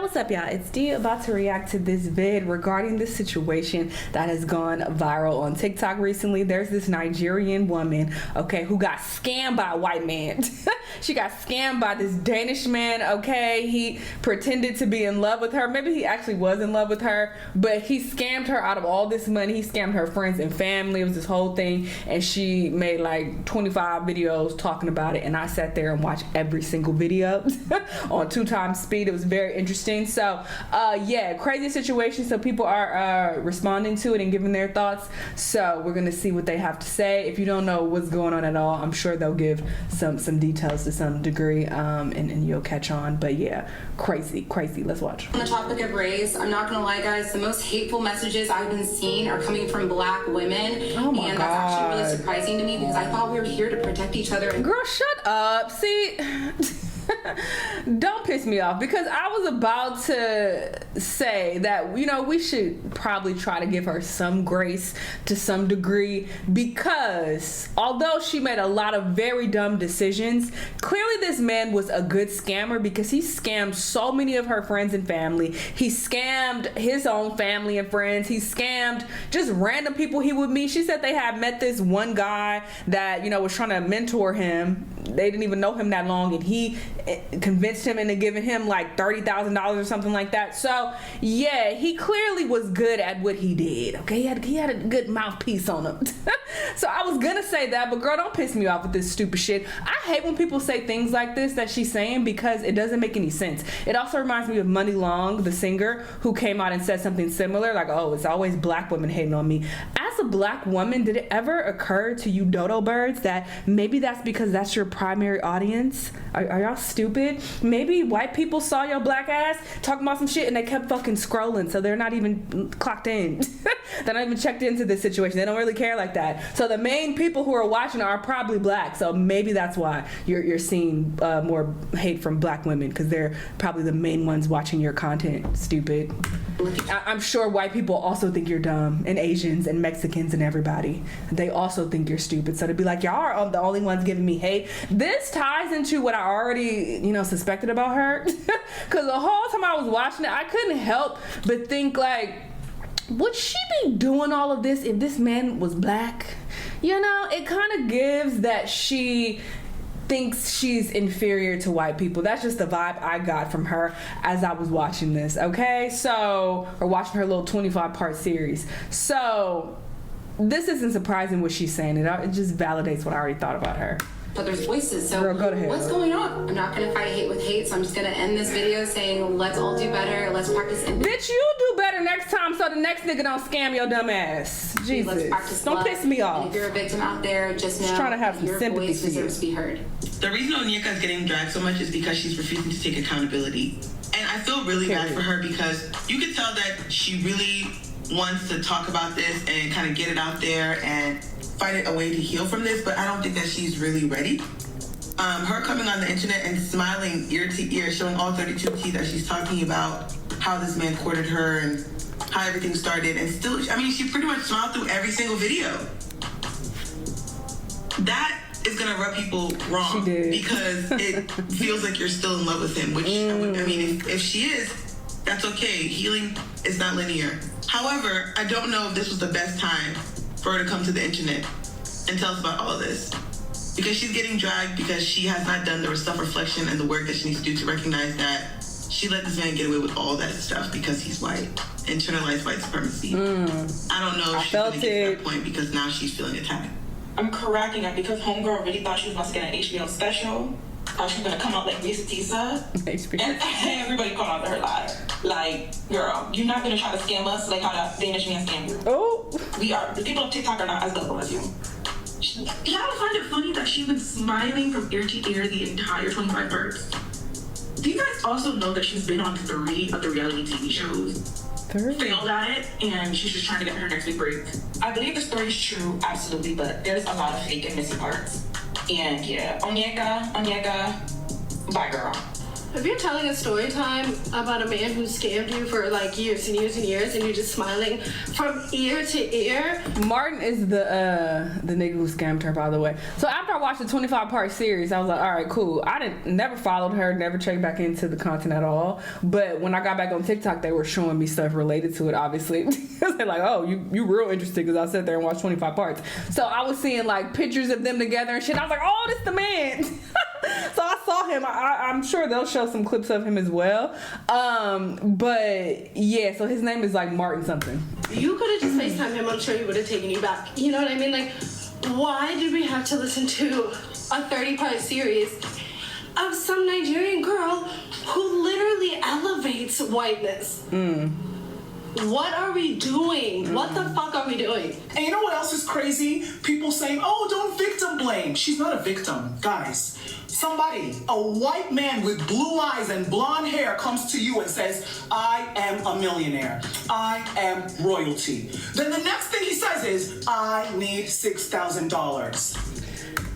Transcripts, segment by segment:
what's up, y'all? It's Dee about to react to this vid regarding this situation that has gone viral on TikTok recently. There's this Nigerian woman, okay, who got scammed by a white man. She got scammed by this Danish man, okay? He pretended to be in love with her. Maybe he actually was in love with her, but he scammed her out of all this money. He scammed her friends and family. It was this whole thing, and she made like 25 videos talking about it, and I sat there and watched every single video on 2x speed. It was very interesting. So yeah, crazy situation. So people are responding to it and giving their thoughts. So we're gonna see what they have to say. If you don't know what's going on at all, I'm sure they'll give some details to some degree, and you'll catch on. But yeah, crazy. Let's watch. On the topic of race, I'm not gonna lie, guys, the most hateful messages I've been seeing are coming from black women. Oh my and God. That's actually really surprising to me because I thought we were here to protect each other. Girl, shut up. See, don't piss me off, because I was about to say that, you know, we should probably try to give her some grace to some degree, because although she made a lot of very dumb decisions, clearly this man was a good scammer, because he scammed so many of her friends and family. He scammed his own family and friends. He scammed just random people he would meet. She said they had met this one guy that, you know, was trying to mentor him. They didn't even know him that long, and he convinced him into giving him like $30,000 or something like that. So yeah, he clearly was good at what he did. Okay, he had a good mouthpiece on him. So I was gonna say that, but girl, don't piss me off with this stupid shit. I hate when people say things like this that she's saying, because it doesn't make any sense. It also reminds me of Money Long, the singer, who came out and said something similar, like, oh, it's always black women hating on me. As a black woman, did it ever occur to you dodo birds that maybe that's because that's your primary audience? Are y'all stupid? Maybe white people saw your black ass talking about some shit and they kept fucking scrolling, so they're not even clocked in. They're not even checked into this situation. They don't really care like that. So the main people who are watching are probably black, so maybe that's why you're seeing more hate from black women, because they're probably the main ones watching your content. Stupid. I'm sure white people also think you're dumb, and Asians and Mexicans and everybody. They also think you're stupid. So to be like, y'all are the only ones giving me hate, this ties into what I already, you know, suspected about her. Because the whole time I was watching it, I couldn't help but think, like, would she be doing all of this if this man was black? You know, it kind of gives that she thinks she's inferior to white people. That's just the vibe I got from her as I was watching this, okay? So, or watching her little 25-part series. So, this isn't surprising what she's saying. It just validates what I already thought about her. But there's voices, so girl, go to hell. What's going on? I'm not gonna fight hate with hate, so I'm just gonna end this video saying, let's all do better, let's practice empathy. Bitch, you do better next time so the next nigga don't scam your dumb ass. Jesus. Let's practice don't love. piss me off. And if you're a victim out there, just know trying to have some your sympathy voice for you. deserves to be heard. The reason Onyeka is getting dragged so much is because she's refusing to take accountability. And I feel really bad for her, because you can tell that she really wants to talk about this and kind of get it out there and find a way to heal from this, but I don't think that she's really ready. Her coming on the internet and smiling ear to ear, showing all 32 teeth as she's talking about how this man courted her and how everything started, and still, I mean, she pretty much smiled through every single video. That is gonna rub people wrong, because it feels like you're still in love with him, which, I mean, if she is, that's okay. Healing is not linear. However, I don't know if this was the best time for her to come to the internet and tell us about all of this. Because she's getting dragged because she has not done the self-reflection and the work that she needs to do to recognize that she let this man get away with all that stuff because he's white. Internalized white supremacy. I don't know if she's going to get to that point, because now she's feeling attacked. I'm cracking up because homegirl really thought she was going to get an HBO special. Thought she was going to come out like Risa Tisa. And everybody called out her liar. Like, girl, you're not going to try to scam us like how that Danish man scammed you. Oh. The people on TikTok are not as gullible as you. Y'all find it funny that she's been smiling from ear to ear the entire 25 parts. Do you guys also know that she's been on 3 of the reality TV shows? Failed at it, and she's just trying to get her next big break. I believe the story is true, absolutely, but there's a lot of fake and missing parts. And yeah, Onyeka, bye girl. If you're telling a story time about a man who scammed you for like years and years and years, and you're just smiling from ear to ear. Martin is the nigga who scammed her, by the way. So after I watched the 25-part series, I was like, all right, cool. I never followed her, never checked back into the content at all. But when I got back on TikTok, they were showing me stuff related to it, obviously. They're like, oh, you real interested, because I sat there and watched 25 parts. So I was seeing like pictures of them together and shit. I was like, oh, this the man. So I saw him. I'm sure they'll show some clips of him as well. But yeah, so his name is like Martin something. You could have just FaceTimed him. I'm sure he would have taken you back. You know what I mean? Like, why did we have to listen to a 30-part series of some Nigerian girl who literally elevates whiteness? What are we doing? What the fuck are we doing? And you know what else is crazy? People saying, oh, don't victim blame. She's not a victim. Guys, somebody, a white man with blue eyes and blonde hair comes to you and says, I am a millionaire. I am royalty. Then the next thing he says is, I need $6,000.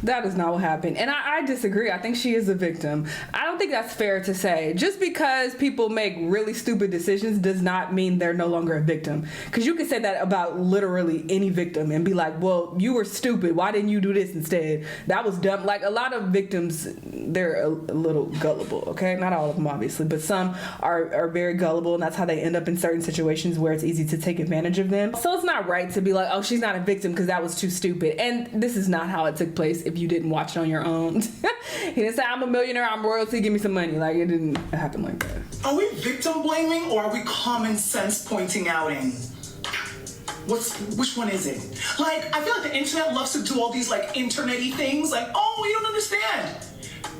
That is not what happened. And I disagree. I think she is a victim. I don't think that's fair to say. Just because people make really stupid decisions does not mean they're no longer a victim. Because you can say that about literally any victim and be like, well, you were stupid. Why didn't you do this instead? That was dumb. Like, a lot of victims, they're a little gullible, okay? Not all of them, obviously. But some are very gullible, and that's how they end up in certain situations where it's easy to take advantage of them. So it's not right to be like, oh, she's not a victim because that was too stupid. And this is not how it took place. If you didn't watch it on your own. He didn't say, I'm a millionaire, I'm royalty, give me some money. Like, it didn't happen like that. Are we victim blaming or are we common sense pointing outing? Which one is it? Like, I feel like the internet loves to do all these like internet-y things. Like, oh, you don't understand.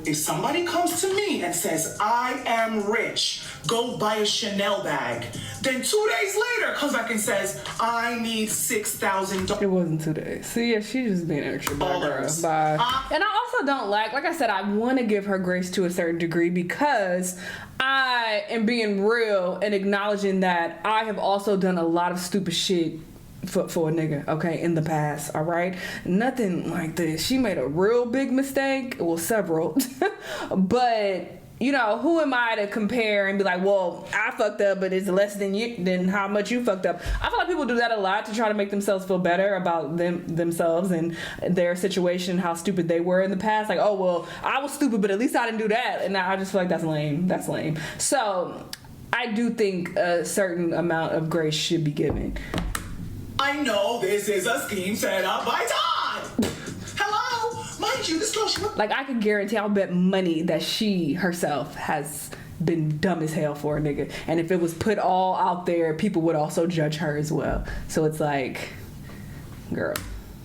If somebody comes to me and says, I am rich, go buy a Shanell bag, then 2 days later comes back and says, I need $6,000. It wasn't 2 days. So yeah, she's just being extra bad girl. Bye. And I also don't like I said, I want to give her grace to a certain degree because I am being real and acknowledging that I have also done a lot of stupid shit for a nigga, okay, in the past, all right? Nothing like this. She made a real big mistake, well, several, but, you know, who am I to compare and be like, well, I fucked up, but it's less than how much you fucked up. I feel like people do that a lot to try to make themselves feel better about themselves and their situation, how stupid they were in the past. Like, oh, well, I was stupid, but at least I didn't do that. And I just feel like that's lame. That's lame. So I do think a certain amount of grace should be given. I know this is a scheme set up by Todd. Hello? Mind you, this girl, like, I can guarantee, I'll bet money that she herself has been dumb as hell for a nigga. And if it was put all out there, people would also judge her as well. So it's like, girl.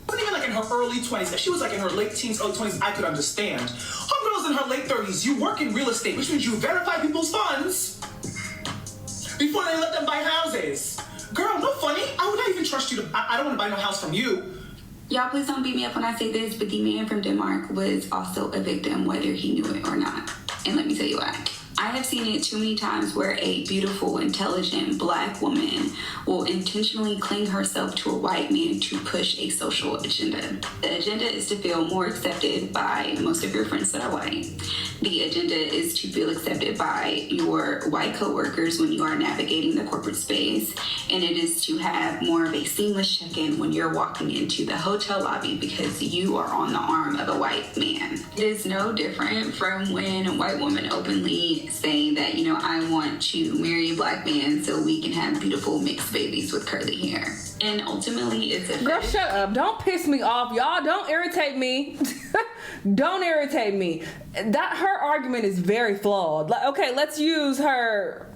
Wasn't even like in her early 20s. If she was like in her late teens, early 20s, I could understand. Homegirl's in her late 30s. You work in real estate, which means you verify people's funds before they let them buy houses. Girl, no funny. I would not even trust you to. I don't want to buy no house from you. Y'all, please don't beat me up when I say this, but the man from Denmark was also a victim, whether he knew it or not. And let me tell you why. I have seen it too many times where a beautiful, intelligent black woman will intentionally cling herself to a white man to push a social agenda. The agenda is to feel more accepted by most of your friends that are white. The agenda is to feel accepted by your white coworkers when you are navigating the corporate space. And it is to have more of a seamless check-in when you're walking into the hotel lobby because you are on the arm of a white man. It is no different from when a white woman openly saying that, you know, I want to marry a black man so we can have beautiful mixed babies with curly hair. And ultimately, it's a girl, shut up. Don't piss me off, y'all. Don't irritate me. Don't irritate me. That her argument is very flawed. Like, okay, let's use her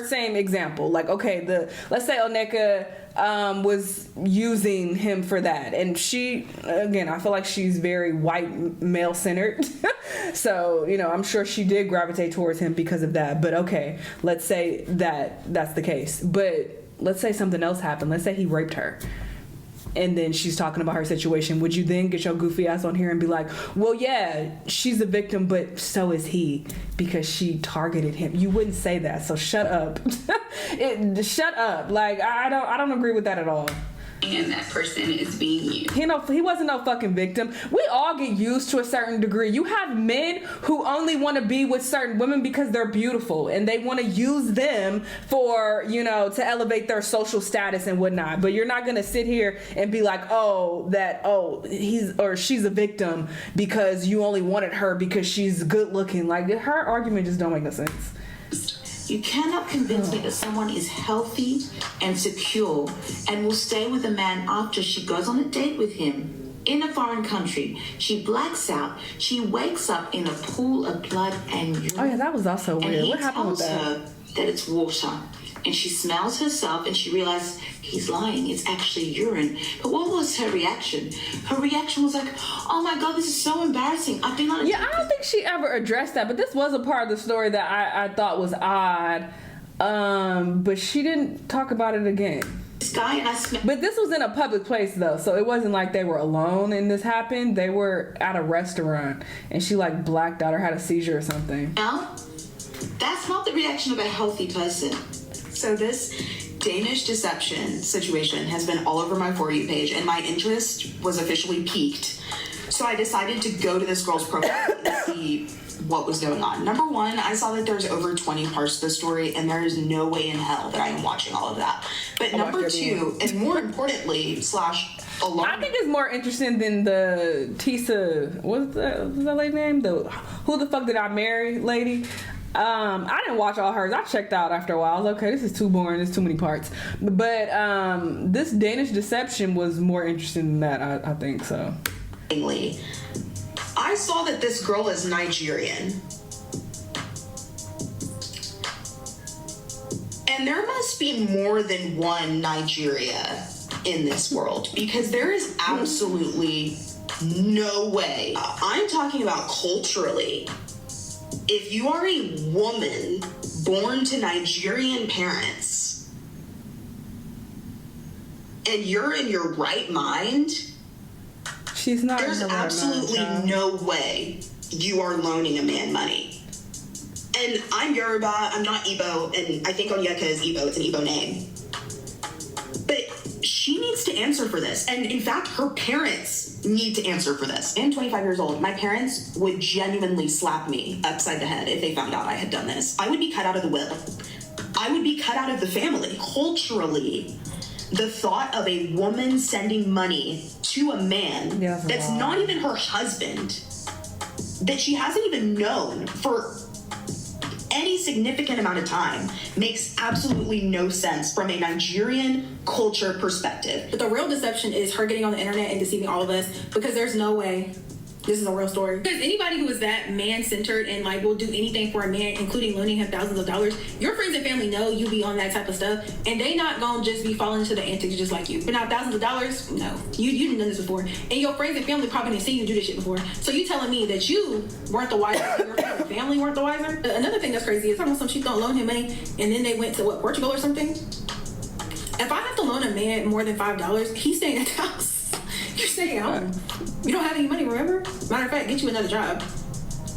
same example. Like, okay, let's say Oneka was using him for that, and she, again, I feel like she's very white male centered. So, you know, I'm sure she did gravitate towards him because of that. But okay, let's say that's the case. But let's say something else happened. Let's say he raped her. And then she's talking about her situation. Would you then get your goofy ass on here and be like, well, yeah, she's a victim, but so is he because she targeted him? You wouldn't say that. So shut up. Shut up. Like, I don't agree with that at all. and that person is being used. He wasn't no fucking victim. We all get used to a certain degree. You have men who only want to be with certain women because they're beautiful and they want to use them for, you know, to elevate their social status and whatnot. But you're not going to sit here and be like, he's or she's a victim because you only wanted her because she's good looking. Like, her argument just don't make no sense. You cannot convince me that someone is healthy and secure and will stay with a man after she goes on a date with him in a foreign country. She blacks out. She wakes up in a pool of blood and urine. Oh yeah, that was also weird. What happened with that? And he tells her that it's water. And she smells herself and she realizes he's lying. It's actually urine. But what was her reaction? Her reaction was like, oh my God, this is so embarrassing. I've been on a I don't think she ever addressed that, but this was a part of the story that I thought was odd. But she didn't talk about it again. But this was in a public place though, so it wasn't like they were alone and this happened. They were at a restaurant and she like blacked out or had a seizure or something. No, that's not the reaction of a healthy person. So this Danish deception situation has been all over my For You page, and my interest was officially piqued. So I decided to go to this girl's profile and see what was going on. Number one, I saw that there's over 20 parts to the story, and there is no way in hell that I am watching all of that. But number two, and more importantly, I think it's more interesting than the Tisa, what's that lady name? The Who the Fuck Did I Marry lady? I didn't watch all hers. I checked out after a while. I was like, okay, this is too boring. There's too many parts. But this Danish deception was more interesting than that, I think so. I saw that this girl is Nigerian. And there must be more than one Nigeria in this world, because there is absolutely no way. I'm talking about culturally. If you are a woman born to Nigerian parents and you're in your right mind, she's not. There's absolutely no way you are loaning a man money. And I'm Yoruba, I'm not Igbo, and I think Onyeka is Igbo, it's an Igbo name. But she needs to answer for this. And in fact, her parents need to answer for this. I'm 25 years old. My parents would genuinely slap me upside the head if they found out I had done this. I would be cut out of the will. I would be cut out of the family. Culturally, the thought of a woman sending money to a man that's not even her husband, that she hasn't even known for any significant amount of time, makes absolutely no sense from a Nigerian culture perspective. But the real deception is her getting on the internet and deceiving all of us, because there's no way this is a real story. Because anybody who is that man-centered and like will do anything for a man, including loaning him thousands of dollars, your friends and family know you be on that type of stuff, and they not gonna just be falling into the antics just like you. But now thousands of dollars, no. You done this before, and your friends and family probably didn't see you do this shit before. So you telling me that you weren't the wiser, your family weren't the wiser? Another thing that's crazy is talking about some shit don't loan him money, and then they went to Portugal or something. If I have to loan a man more than $5, he's staying at the house. You're staying at home. You don't have any money, remember? Matter of fact, get you another job.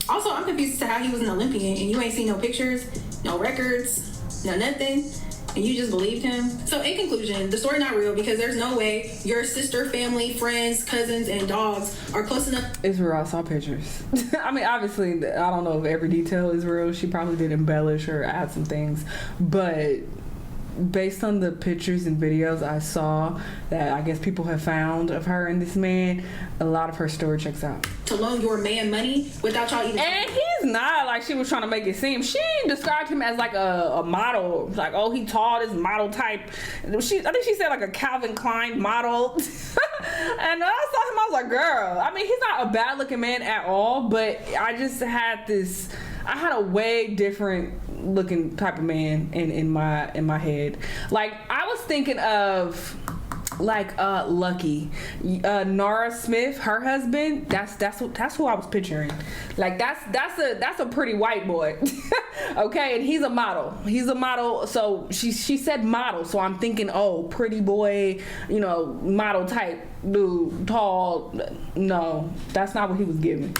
Also, I'm confused as to how he was an Olympian and you ain't seen no pictures, no records, no nothing, and you just believed him. So in conclusion, the story not real, because there's no way your sister, family, friends, cousins, and dogs are close enough. It's real. I saw pictures. I mean, obviously, I don't know if every detail is real. She probably did embellish or add some things, but based on the pictures and videos I saw that I guess people have found of her and this man, a lot of her story checks out. To loan your man money without y'all even... And he's not like she was trying to make it seem. She described him as like a model. Like, oh, he tall, this model type. I think she said like a Calvin Klein model. And I saw him, I was like, girl. I mean, he's not a bad looking man at all, but I just had this... I had a way different looking type of man in my head. Like, I was thinking of like Lucky, Nora Smith, her husband. That's who I was picturing. Like that's a pretty white boy. Okay, and he's a model. So she said model, so I'm thinking, oh, pretty boy, you know, model type dude, tall. No, that's not what he was giving.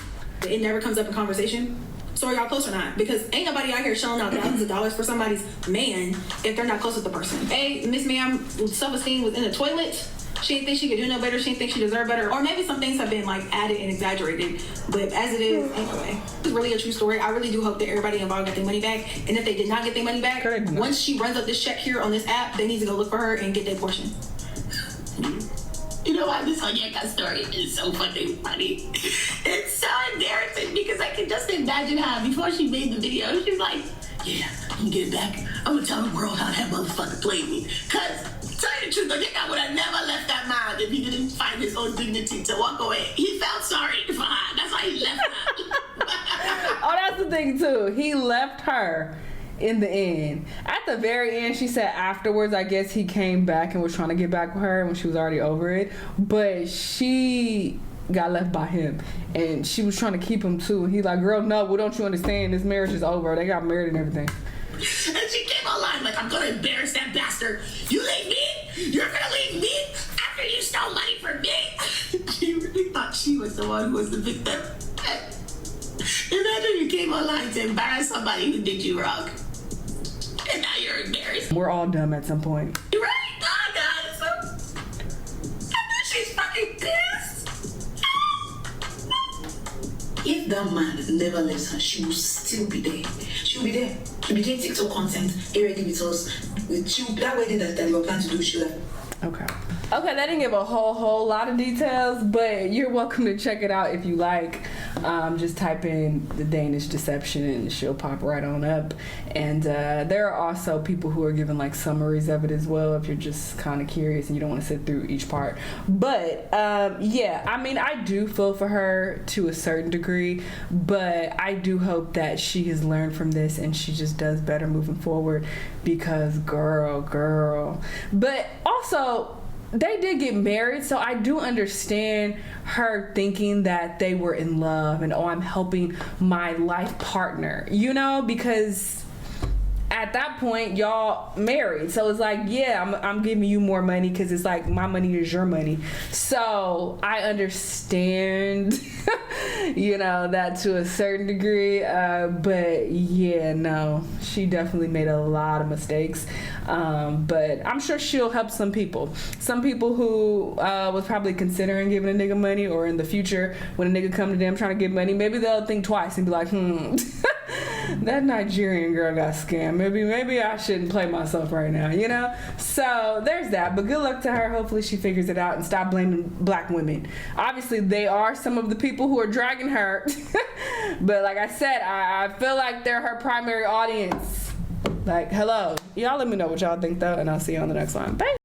It never comes up in conversation. So are y'all close or not? Because ain't nobody out here shelling out thousands of dollars for somebody's man if they're not close with the person. Hey, Miss Ma'am, self-esteem was in the toilet. She didn't think she could do no better. She didn't think she deserved better. Or maybe some things have been like added and exaggerated. But as it is, anyway, it's really a true story. I really do hope that everybody involved got their money back. And if they did not get their money back, once she runs up this check here on this app, they need to go look for her and get their portion. You know why this Onyeka story is so fucking funny? It's so embarrassing because I can just imagine how before she made the video, she's like, yeah, I'm gonna get it back. I'm gonna tell the world how that motherfucker played me. Cause, tell you the truth, Onyeka would have never left that man if he didn't find his own dignity to walk away. He felt sorry for her. That's why he left her. Oh, that's the thing too. He left her in the end. At the very end, she said afterwards, I guess he came back and was trying to get back with her when she was already over it. But she got left by him. And she was trying to keep him too. He like, girl, no, well, don't you understand? This marriage is over. They got married and everything. And she came online like, I'm gonna embarrass that bastard. You leave me? You're gonna leave me after you stole money from me? She really thought she was the one who was the victim. Imagine you came online to embarrass somebody who did you wrong. And now you're embarrassed. We're all dumb at some point. Right? Oh, God. So, and then she's fucking pissed. If that man never leaves her, she will still be there. She'll be there. She'll be doing TikTok content, already with us. That wedding that we were planning to do, she'll have. Okay. Okay, that didn't give a whole lot of details, but you're welcome to check it out if you like. Just type in the Danish deception and she'll pop right on up. And there are also people who are giving like summaries of it as well if you're just kind of curious and you don't want to sit through each part. But yeah, I mean, I do feel for her to a certain degree, but I do hope that she has learned from this and she just does better moving forward because girl. But also, they did get married, so I do understand her thinking that they were in love and, oh, I'm helping my life partner, you know, because at that point y'all married, so it's like, yeah, I'm giving you more money because it's like my money is your money. So I understand you know, that to a certain degree, but yeah, no, she definitely made a lot of mistakes, but I'm sure she'll help some people who was probably considering giving a nigga money, or in the future when a nigga come to them trying to get money, maybe they'll think twice and be like, that Nigerian girl got scammed. Maybe I shouldn't play myself right now, you know? So there's that. But good luck to her. Hopefully she figures it out and stop blaming black women. Obviously, they are some of the people who are dragging her. But like I said, I feel like they're her primary audience. Like, hello. Y'all let me know what y'all think, though, and I'll see you on the next one. Bye.